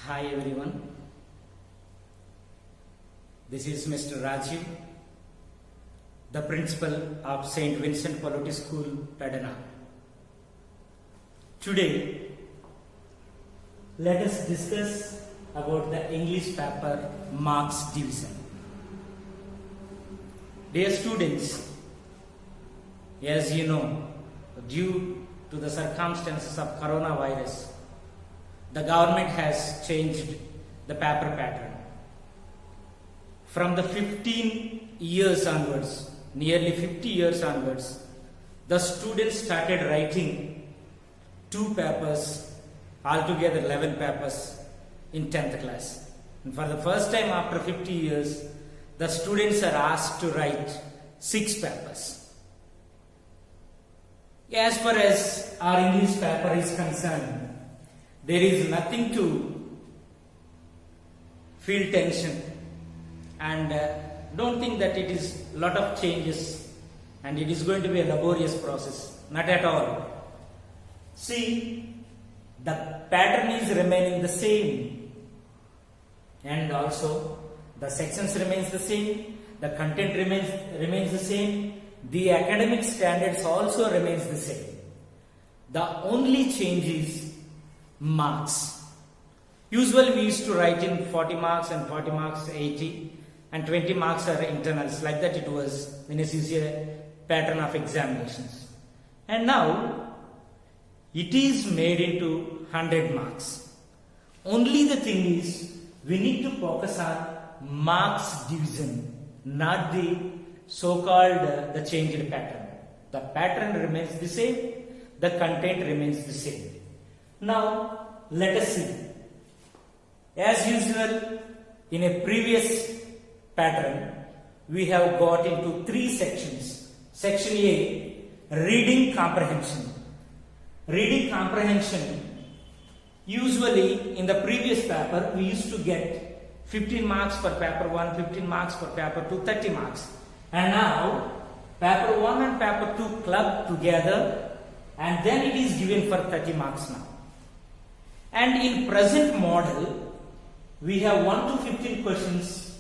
Hi everyone, this is Mr. Rajiv, the principal of St. Vincent Pallotti School, Padana. Today, let us discuss about the English paper marks division. Dear students, as you know, due to the circumstances of coronavirus, the government has changed the paper pattern. From the 15 years onwards, nearly 50 years onwards, the students started writing 2 papers, altogether 11 papers in 10th class. And for the first time after 50 years, the students are asked to write 6 papers. As far as our English paper is concerned, there is nothing to feel tension, and don't think that it is a lot of changes and it is going to be a laborious process. Not at all. See, the pattern is remaining the same, and also the sections remains the same, the content remains the same, the academic standards also remains the same. The only change is marks. Usually we used to write in 40 marks and 40 marks 80 and 20 marks are internals. Like that it was in a pattern of examinations. And now it is made into 100 marks. Only the thing is we need to focus on marks division, not the so-called the changed pattern. The pattern remains the same, the content remains the same. Now, let us see. As usual, in a previous pattern, we have got into 3 sections. Section A, reading comprehension. Reading comprehension, usually in the previous paper, we used to get 15 marks for paper 1, 15 marks for paper 2, 30 marks. And now, paper 1 and paper 2 club together, and then it is given for 30 marks now. And in present model, we have 1 to 15 questions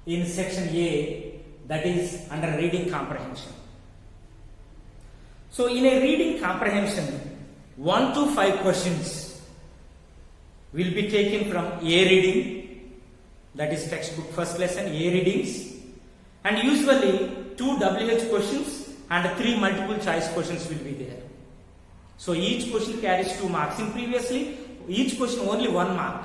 in section A, that is under reading comprehension. So in a reading comprehension, 1 to 5 questions will be taken from A reading, that is textbook first lesson, A readings, and usually 2 WH questions and 3 multiple choice questions will be there. So each question carries 2 marks. In previously, each question only 1 mark.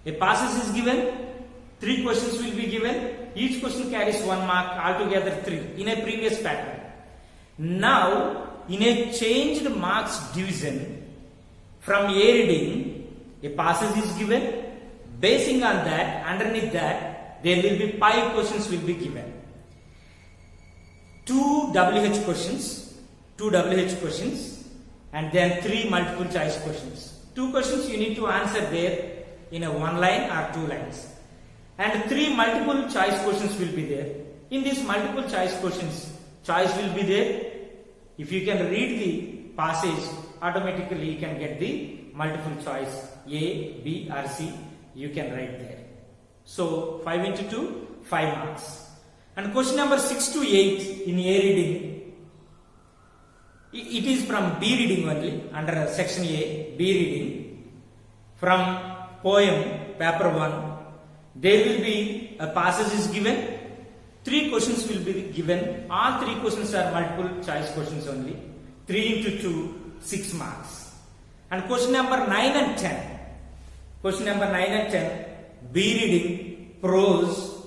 A passage is given, 3 questions will be given, each question carries 1 mark, altogether 3 in a previous pattern. Now, in a changed marks division, from A reading, a passage is given, basing on that, underneath that, there will be 5 questions will be given. 2 WH questions, and then 3 multiple choice questions. 2 questions you need to answer there in a 1 line or 2 lines. And 3 multiple choice questions will be there. In these multiple choice questions, choice will be there. If you can read the passage, automatically you can get the multiple choice A, B or C, you can write there. So 5 into 2, 5 marks. And question number 6 to 8 in A reading, it is from B reading only, under section A, B reading. From poem, paper 1, there will be a passage is given, 3 questions will be given, all 3 questions are multiple choice questions only, 3 into 2, 6 marks. And question number 9 and 10, B reading, prose,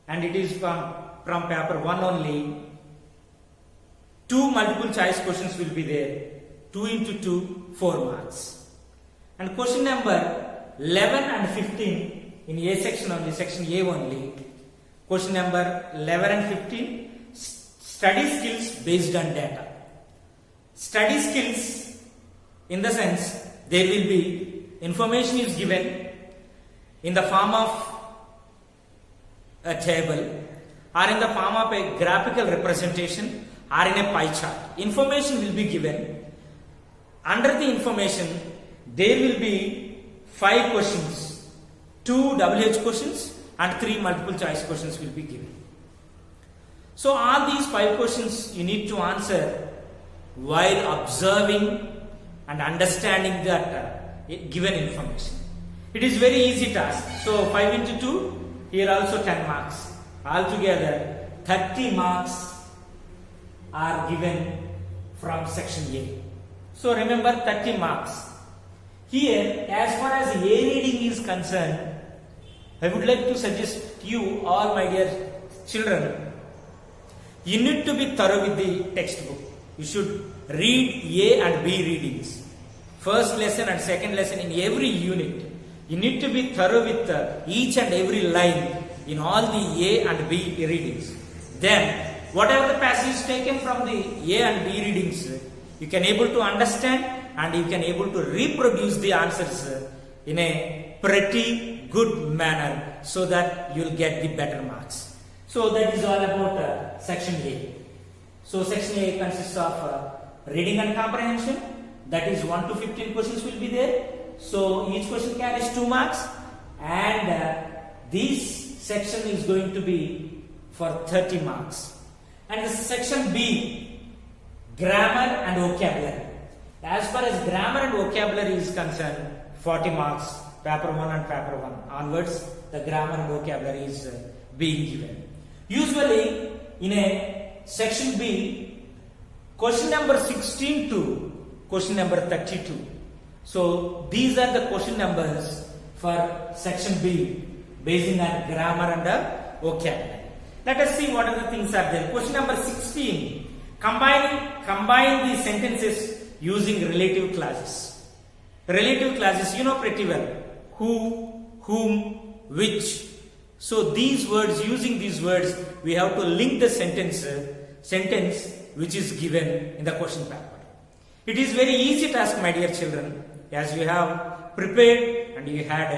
and it is from paper 1 only, 2 multiple choice questions will be there, 2 into 2, 4 marks. And question number 11 and 15 in A section only, section A only. Question number 11 and 15, study skills based on data. Study skills in the sense there will be information is given in the form of a table or in the form of a graphical representation or in a pie chart. Information will be given. Under the information, there will be 5 questions, 2 WH questions and 3 multiple choice questions will be given. So all these 5 questions you need to answer while observing and understanding that given information. It is very easy task. So 5 into 2, here also 10 marks. Altogether 30 marks are given from section A. So remember 30 marks. Here, as far as A reading is concerned, I would like to suggest you all my dear children, you need to be thorough with the textbook. You should read A and B readings. First lesson and second lesson in every unit. You need to be thorough with each and every line in all the A and B readings. Then, whatever the passage taken from the A and B readings, you can able to understand and you can able to reproduce the answers in a pretty good manner so that you will get the better marks. So that is all about section A. So section A consists of reading and comprehension. That is 1 to 15 questions will be there. So each question carries 2 marks, and this section is going to be for 30 marks. And the section B, grammar and vocabulary. As far as grammar and vocabulary is concerned, 40 marks, paper 1 and paper 1 onwards, the grammar and vocabulary is being given. Usually in a section B, question number 16 to question number 32. So these are the question numbers for section B based on grammar and vocabulary. Let us see what are the things are there. Question number 16, combine the sentences using relative clauses. Relative clauses, you know pretty well. Who, whom, which. So these words, using these words, we have to link the sentence which is given in the question paper. It is very easy task, my dear children, as you have prepared and you had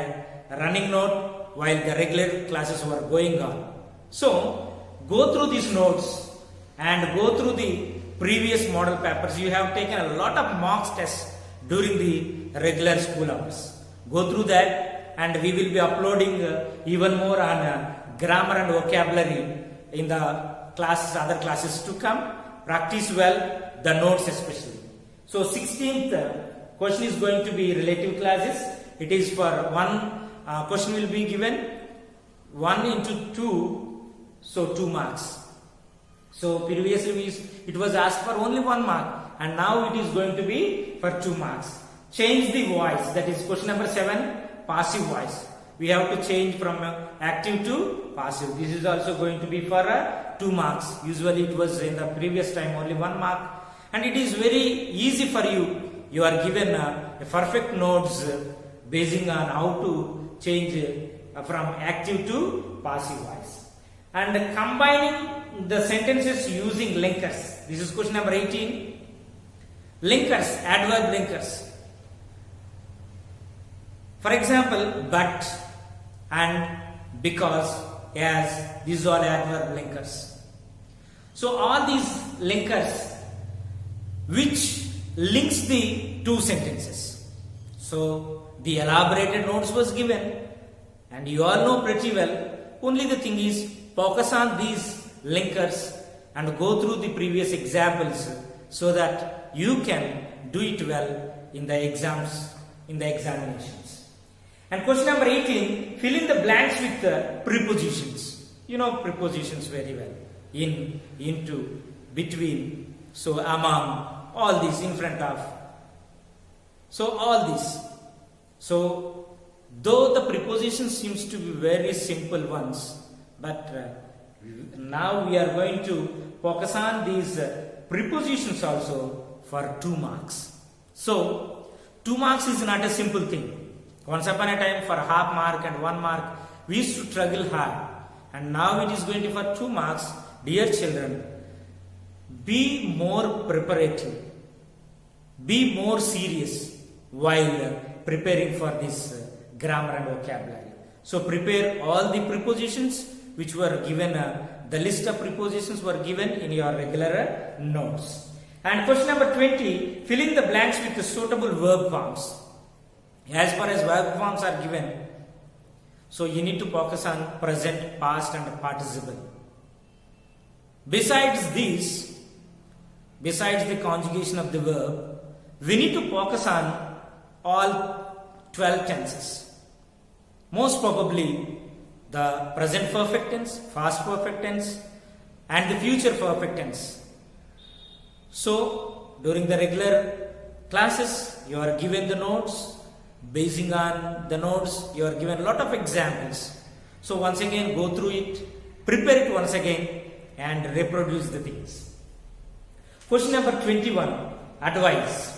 a running note while the regular classes were going on. So go through these notes and go through the previous model papers. You have taken a lot of mock tests during the regular school hours. Go through that, and we will be uploading even more on grammar and vocabulary in the classes, other classes to come. Practice well the notes especially. So 16th question is going to be relative clauses. It is for one question will be given 1 into 2, so 2 marks. So previously it was asked for only 1 mark, and now it is going to be for 2 marks. Change the voice, that is question number 7, passive voice. We have to change from active to passive. This is also going to be for 2 marks. Usually it was in the previous time only 1 mark, and it is very easy for you. You are given a perfect notes basing on how to change from active to passive voice. And combining the sentences using linkers. This is question number 18. Linkers, adverb linkers. For example, but and because, as, these are adverb linkers. So all these linkers which links the 2 sentences. So the elaborated notes was given, and you all know pretty well. Only the thing is, focus on these linkers and go through the previous examples so that you can do it well in the exams, in the examinations. And question number 18, fill in the blanks with the prepositions. You know prepositions very well. In, into, between, so among, all these, in front of. So all these. So though the preposition seems to be very simple ones, but now we are going to focus on these prepositions also for 2 marks. So 2 marks is not a simple thing. Once upon a time for half mark and 1 mark we used to struggle hard, and now it is going to for 2 marks. Dear children, be more preparative, be more serious while preparing for this grammar and vocabulary. So prepare all the prepositions which were given, the list of prepositions were given in your regular notes. And question number 20, fill in the blanks with the suitable verb forms. as far as verb forms are given, so you need to focus on present, past and participle. Besides this, besides the conjugation of the verb, we need to focus on all 12 tenses. Most probably the present perfect tense, past perfect tense and the future perfect tense. So during the regular classes you are given the notes. Basing on the notes you are given a lot of examples. So once again go through it, prepare it once again and reproduce the things. Question number 21, advice.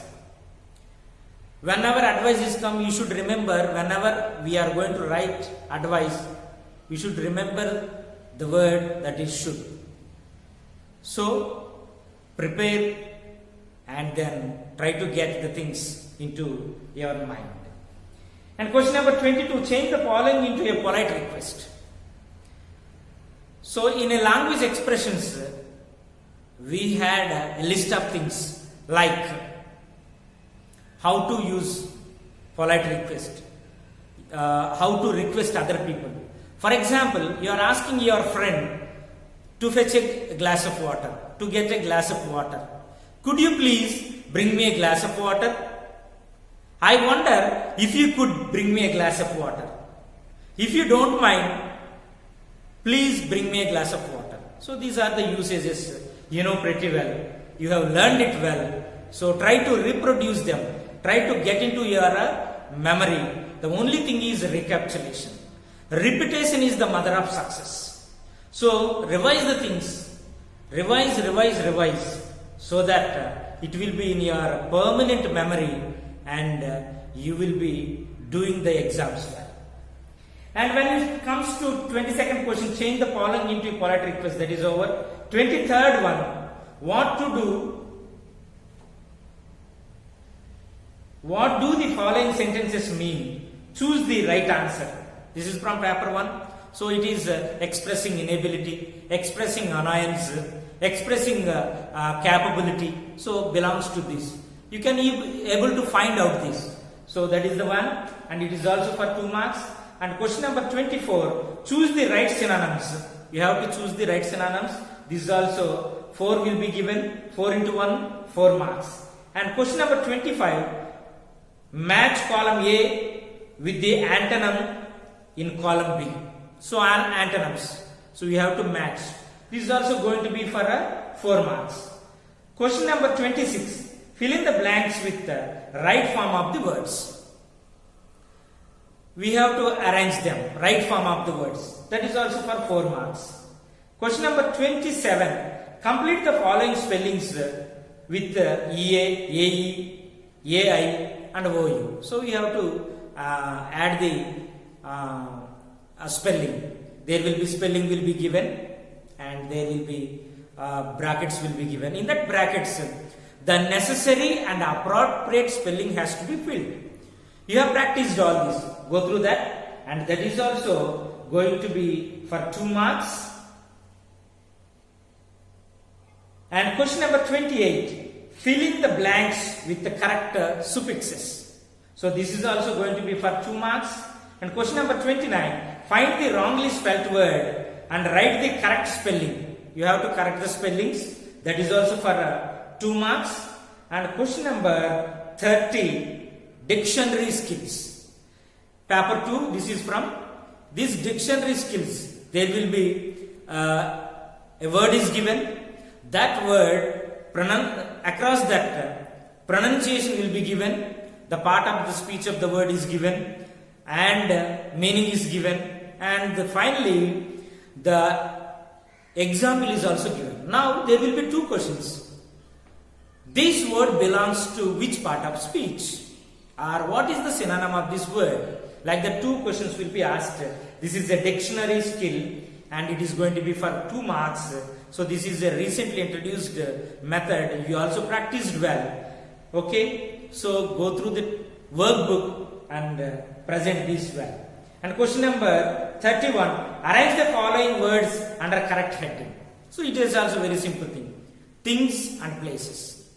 Whenever advice is come, you should remember, whenever we are going to write advice, we should remember the word that is should. So prepare and then try to get the things into your mind. And question number 22, change the following into a polite request. So in a language expressions, we had a list of things like how to use polite request, how to request other people. For example, you are asking your friend to fetch a glass of water, to get a glass of water. Could you please bring me a glass of water? I wonder if you could bring me a glass of water. If you don't mind, please bring me a glass of water. So these are the usages you know pretty well. You have learned it well. So try to reproduce them. Try to get into your memory. The only thing is recapitulation. Repetition is the mother of success. So revise the things. Revise. So that it will be in your permanent memory and you will be doing the exams well. And when it comes to 22nd question, change the following into a polite request, that is over. 23rd one, what do the following sentences mean? Choose the right answer. This is from paper 1. So it is expressing inability, expressing annoyance, expressing capability. So belongs to this. You can be able to find out this. So that is the one, and it is also for 2 marks. And question number 24, choose the right synonyms. You have to choose the right synonyms. This is also 4 will be given, 4 into 1, 4 marks. And question number 25, match column A with the antonym in column B. So antonyms. So we have to match. This is also going to be for 4 marks. Question number 26. Fill in the blanks with the right form of the words. We have to arrange them, right form of the words. That is also for 4 marks. Question number 27. Complete the following spellings with EA, AE, AI and OU. So we have to add the spelling. There will be spelling will be given and there will be brackets will be given. In that brackets, the necessary and appropriate spelling has to be filled. You have practiced all this. Go through that, and that is also going to be for 2 marks. And question number 28, fill in the blanks with the correct suffixes. So this is also going to be for 2 marks. And question number 29, find the wrongly spelt word and write the correct spelling. You have to correct the spellings. That is also for 2 marks. And question number 30, dictionary skills. Paper 2, this is from these dictionary skills. There will be a word is given. That word, across that pronunciation will be given. The part of the speech of the word is given and meaning is given. And finally, the example is also given. Now there will be 2 questions. This word belongs to which part of speech? Or what is the synonym of this word? Like the 2 questions will be asked. This is a dictionary skill and it is going to be for 2 marks. So this is a recently introduced method. You also practiced well. Okay. So go through the workbook and present this well. And question number 31. Arrange the following words under correct heading. So it is also very simple thing. Things and places.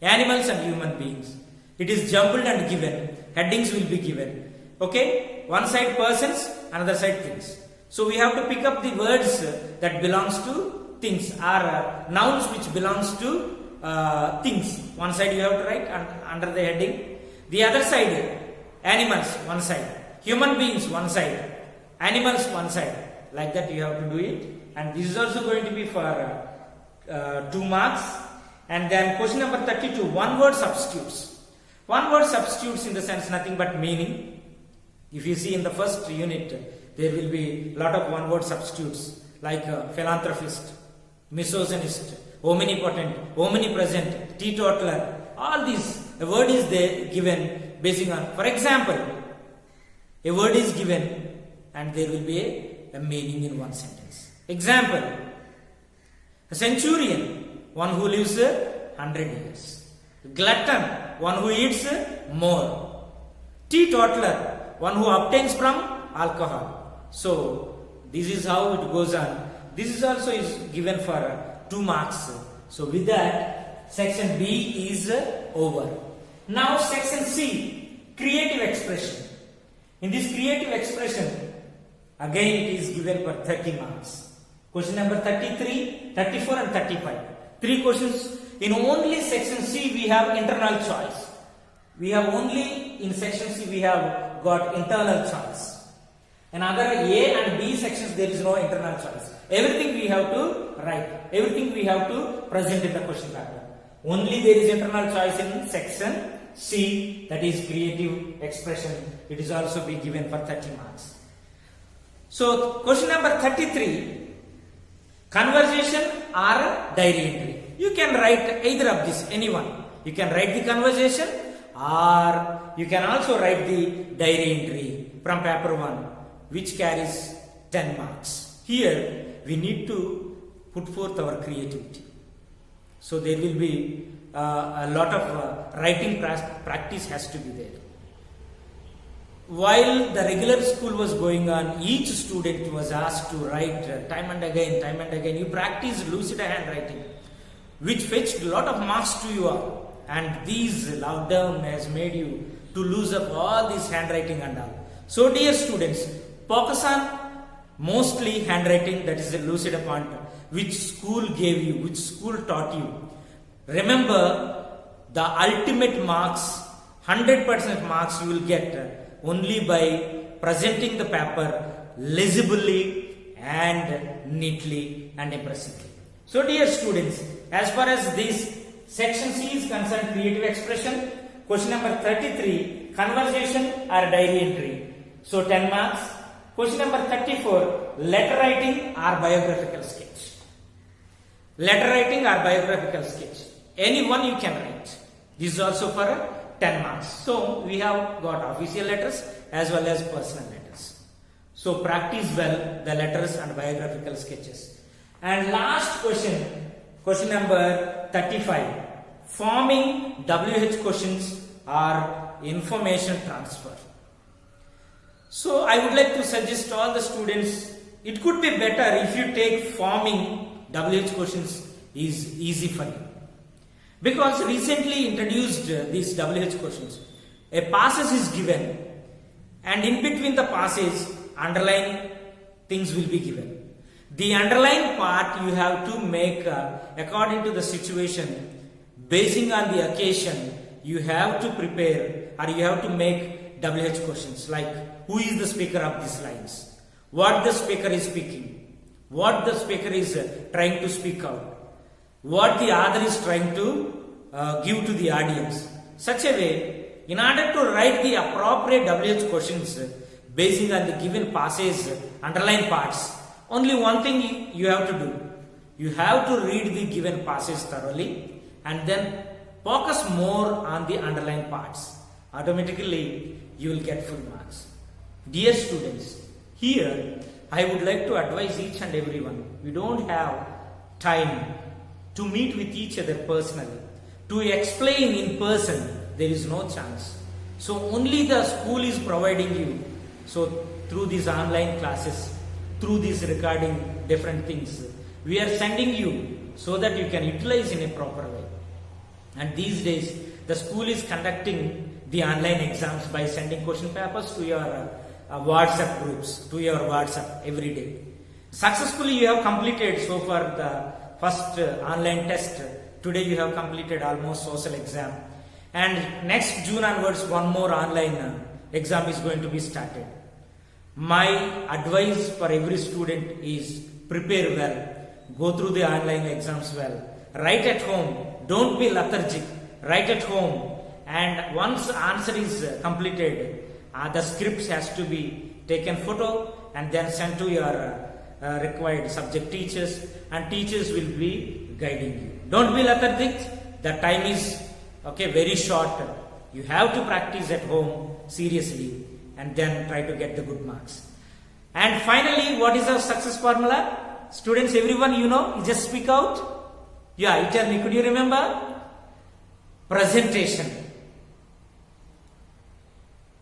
Animals and human beings. It is jumbled and given. headings will be given. Okay, one side persons, another side things. So we have to pick up the words that belongs to things, or nouns which belongs to things. One side you have to write under the heading. The other side, animals, one side. Human beings, one side. Animals, one side. Like that you have to do it. And this is also going to be for 2 marks. And then question number 32, one word substitutes. One word substitutes in the sense nothing but meaning. If you see in the first unit, there will be lot of one word substitutes like philanthropist, misogynist, omnipotent, omnipresent, teetotaler. All these, a word is there given based on, for example, a word is given and there will be a meaning in one sentence. Example, a centurion, one who lives 100 years. Glutton, one who eats more. Teetotaler, one who obtains from alcohol. So this is how it goes on. This is also is given for 2 marks. So with that, section B is over. Now section C, creative expression. In this creative expression, again it is given for 30 marks. Question number 33, 34 and 35. 3 questions. In only section C we have internal choice. We have only in section C we have got internal choice. In other A and B sections there is no internal choice. Everything we have to write. Everything we have to present in the question paper. Only there is internal choice in section C, that is creative expression. It is also be given for 30 marks. So question number 33, conversation or diary entry. You can write either of this, anyone. You can write the conversation or you can also write the diary entry from paper 1, which carries 10 marks. Here we need to put forth our creativity. So there will be a lot of writing practice has to be there. While the regular school was going on, each student was asked to write time and again. You practice lucid handwriting, which fetched a lot of marks to you all. And these lockdown has made you to lose up all this handwriting and all. So dear students, focus on mostly handwriting, that is a lucid point, which school gave you, which school taught you. Remember, the ultimate marks, 100% marks you will get only by presenting the paper legibly and neatly and impressively. So dear students, as far as this section C is concerned, creative expression, question number 33, conversation or diary entry. So 10 marks. Question number 34, letter writing or biographical sketch. Letter writing or biographical sketch. Any one you can write. This is also for 10 marks. So we have got official letters as well as personal letters. So practice well the letters and biographical sketches. And last question, question number 35, forming WH questions or information transfer. So I would like to suggest all the students, it could be better if you take forming WH questions is easy for you. Because recently introduced these WH questions, a passage is given and in between the passage underline things will be given. The underlined part you have to make according to the situation, basing on the occasion, you have to prepare or you have to make WH questions like who is the speaker of these lines, what the speaker is speaking, what the speaker is trying to speak out, what the author is trying to give to the audience. Such a way, in order to write the appropriate WH questions basing on the given passage, underline parts, only one thing you have to do. You have to read the given passage thoroughly and then focus more on the underlined parts. Automatically, you will get full marks. Dear students, here I would like to advise each and everyone. We don't have time to meet with each other personally. To explain in person, there is no chance. So only the school is providing you. So through these online classes, through this recording different things, we are sending you so that you can utilize in a proper way. And these days, the school is conducting the online exams by sending question papers to your WhatsApp groups, to your WhatsApp every day. Successfully you have completed so far the first online test. Today you have completed almost social exam. And next June onwards one more online exam is going to be started. My advice for every student is prepare well, go through the online exams well, write at home, don't be lethargic, write at home, and once answer is completed, the scripts has to be taken photo and then sent to your required subject teachers, and teachers will be guiding you. Don't be lethargic, the time is very short. You have to practice at home seriously and then try to get the good marks. And finally, what is our success formula? Students, everyone you know, you just speak out. Yeah, you tell me, could you remember? Presentation,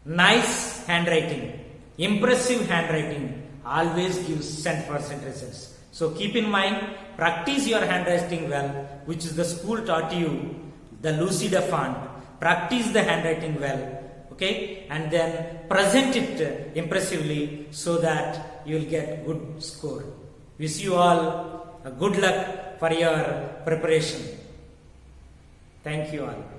nice handwriting, impressive handwriting always gives 100% results. So keep in mind, practice your handwriting well, which is the school taught you, the Lucida font. Practice the handwriting well, and then present it impressively so that you will get good score. Wish you all a good luck for your preparation. Thank you all.